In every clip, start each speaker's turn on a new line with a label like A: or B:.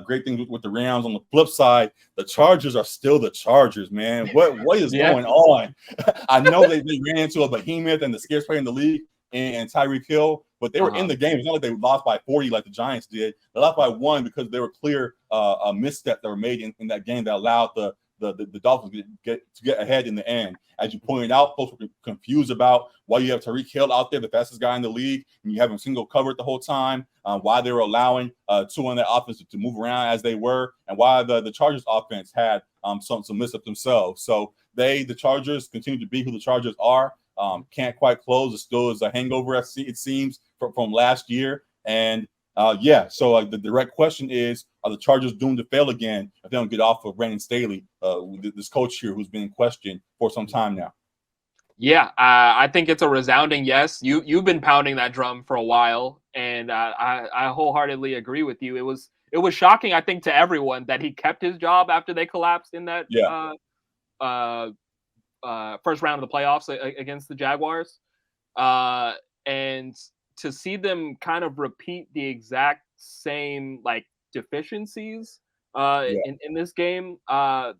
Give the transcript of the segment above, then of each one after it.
A: great things with the Rams. On the flip side, the Chargers are still the Chargers, man. What is going on? I know they ran into a behemoth and the scarce player in the league and Tyreek Hill, but they were in the game. It's not like they lost by 40 like the Giants did. They lost by 1 because there were clear missteps that were made in that game that allowed the Dolphins to get ahead in the end. As you pointed out, folks were confused about why you have Tyreek Hill out there, the fastest guy in the league, and you have him single covered the whole time, why they were allowing two on that offense to move around as they were, and why the Chargers offense had some missteps themselves. So the Chargers continue to be who the Chargers are. Can't quite close. It still is a hangover, it seems, from last year. And so the direct question is, are the Chargers doomed to fail again if they don't get off of Brandon Staley, this coach here who's been questioned for some time now?
B: Yeah, I think it's a resounding yes. You've been pounding that drum for a while, and I wholeheartedly agree with you. It was shocking, I think, to everyone that he kept his job after they collapsed in that first round of the playoffs against the Jaguars, and to see them kind of repeat the exact same deficiencies in this game.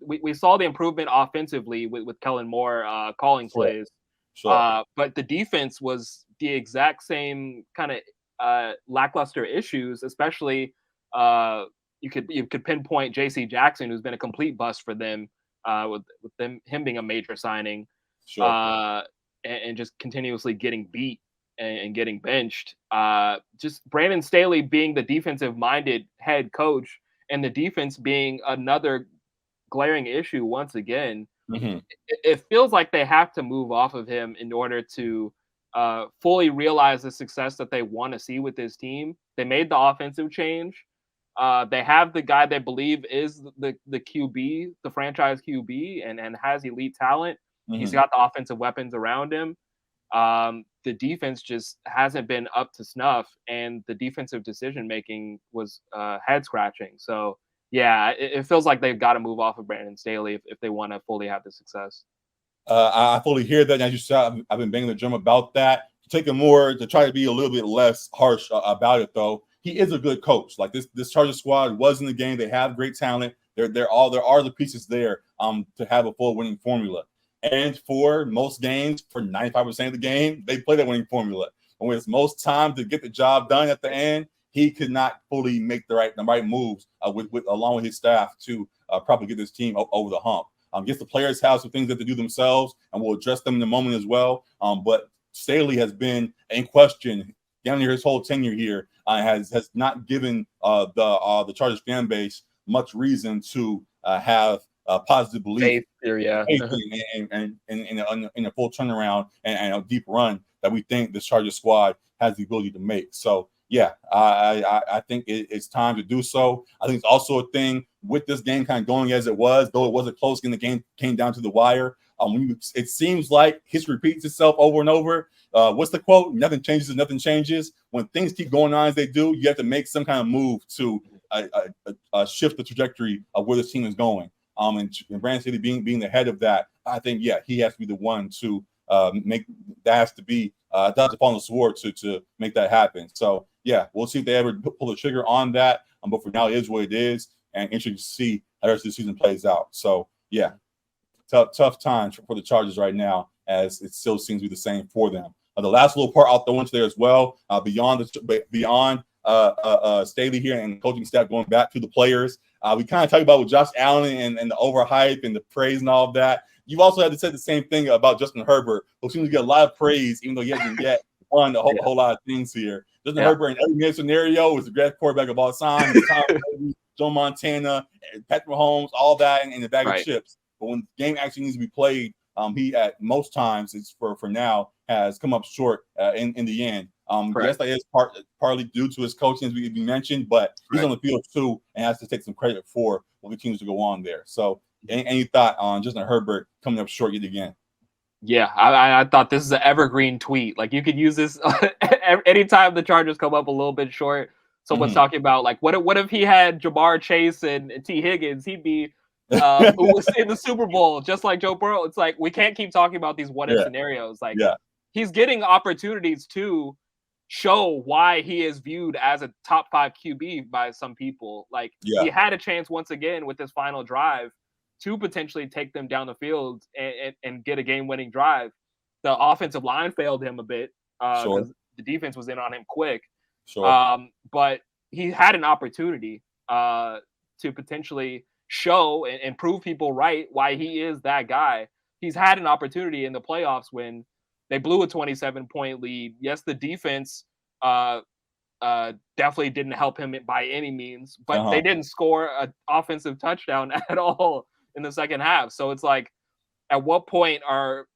B: We saw the improvement offensively with Kellen Moore calling plays, but the defense was the exact same kind of lackluster issues. Especially you could pinpoint J.C. Jackson, who's been a complete bust for them, with him being a major signing, and just continuously getting beat and getting benched. Just Brandon Staley being the defensive-minded head coach, and the defense being another glaring issue once again. It feels like they have to move off of him in order to fully realize the success that they want to see with this team. They made the offensive change. They have the guy they believe is the QB, the franchise QB, and has elite talent. He's got the offensive weapons around him. The defense just hasn't been up to snuff, and the defensive decision-making was head-scratching. So, yeah, it feels like they've got to move off of Brandon Staley if they want to fully have the success.
A: I fully hear that. As you said, I've been banging the drum about that. To try to be a little bit less harsh about it, though. He is a good coach. Like this Chargers squad was in the game. They have great talent. There are the pieces there to have a full winning formula. And for most games, for 95% of the game, they play that winning formula. And when it's most time to get the job done at the end, he could not fully make the right moves along with his staff to probably get this team over the hump. Guess the players have some things that they do themselves, and we'll address them in a moment as well. But Staley has been in question down here his whole tenure here. Has not given the Chargers fan base much reason to have positive belief in a full turnaround and a deep run that we think this Chargers squad has the ability to make. So yeah, I think it's time to do so. I think it's also a thing with this game kind of going as it was, though it wasn't close and the game came down to the wire. It seems like history repeats itself over and over. What's the quote? Nothing changes and nothing changes. When things keep going on as they do, you have to make some kind of move to shift the trajectory of where this team is going. And Brandon Staley being the head of that, I think, yeah, he has to be the one to make that has to be that's upon the sword to make that happen. So yeah, we'll see if they ever pull the trigger on that. But for now, it is what it is, and interesting to see how the rest of the season plays out. So yeah, tough times for the Chargers right now, as it still seems to be the same for them. The last little part I'll throw into there as well, beyond Staley here and the coaching staff, going back to the players. We kind of talked about with Josh Allen and the overhype and the praise and all of that. You've also had to say the same thing about Justin Herbert, who seems to get a lot of praise, even though he hasn't yet won a whole lot of things here. Justin Herbert in every scenario is the greatest quarterback of all time. Joe Montana, Patrick Mahomes, all that in the bag of chips. But when the game actually needs to be played, he at most times, it's for now, has come up short in the end. Yes, that is partly due to his coaching, as we mentioned, but he's on the field too and has to take some credit for what continues to go on there. So any thought on Justin Herbert coming up short yet again?
B: Yeah, I thought this is an evergreen tweet. Like, you could use this anytime the Chargers come up a little bit short. Someone's talking about, like, what if he had Jamar Chase and T. Higgins? He'd be who was in the Super Bowl, just like Joe Burrow. It's like, we can't keep talking about these what-if scenarios. Like, he's getting opportunities to show why he is viewed as a top 5 QB by some people. Like he had a chance once again with this final drive to potentially take them down the field and get a game-winning drive. The offensive line failed him a bit because the defense was in on him quick. But he had an opportunity to potentially show and prove people right why he is that guy. He's had an opportunity in the playoffs when they blew a 27-point lead. Yes, the defense definitely didn't help him by any means, but they didn't score an offensive touchdown at all in the second half. So it's like, at what point are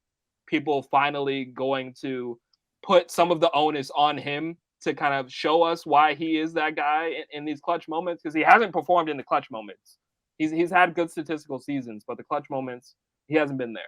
B: people finally going to put some of the onus on him to kind of show us why he is that guy in these clutch moments? Because he hasn't performed in the clutch moments. He's had good statistical seasons, but the clutch moments, he hasn't been there.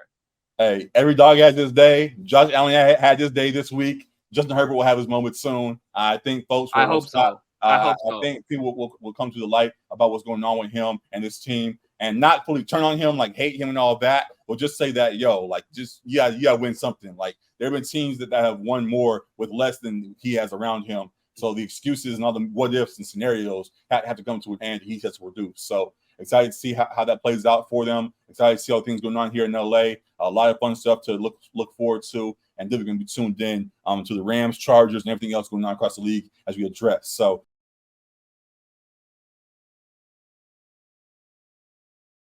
A: Hey, every dog has his day. Josh Allen had his day this week. Justin Herbert will have his moment soon. I think folks will
B: I hope so. I
A: think people will come to the light about what's going on with him and his team, and not fully turn on him, like hate him and all that, but just say that, you gotta win something. Like, there have been teams that have won more with less than he has around him. So the excuses and all the what ifs and scenarios have to come to an end. He has to reduce. So excited to see how that plays out for them. Excited to see all things going on here in LA. A lot of fun stuff to look forward to. And then we're going to be tuned in to the Rams, Chargers, and everything else going on across the league as we address. So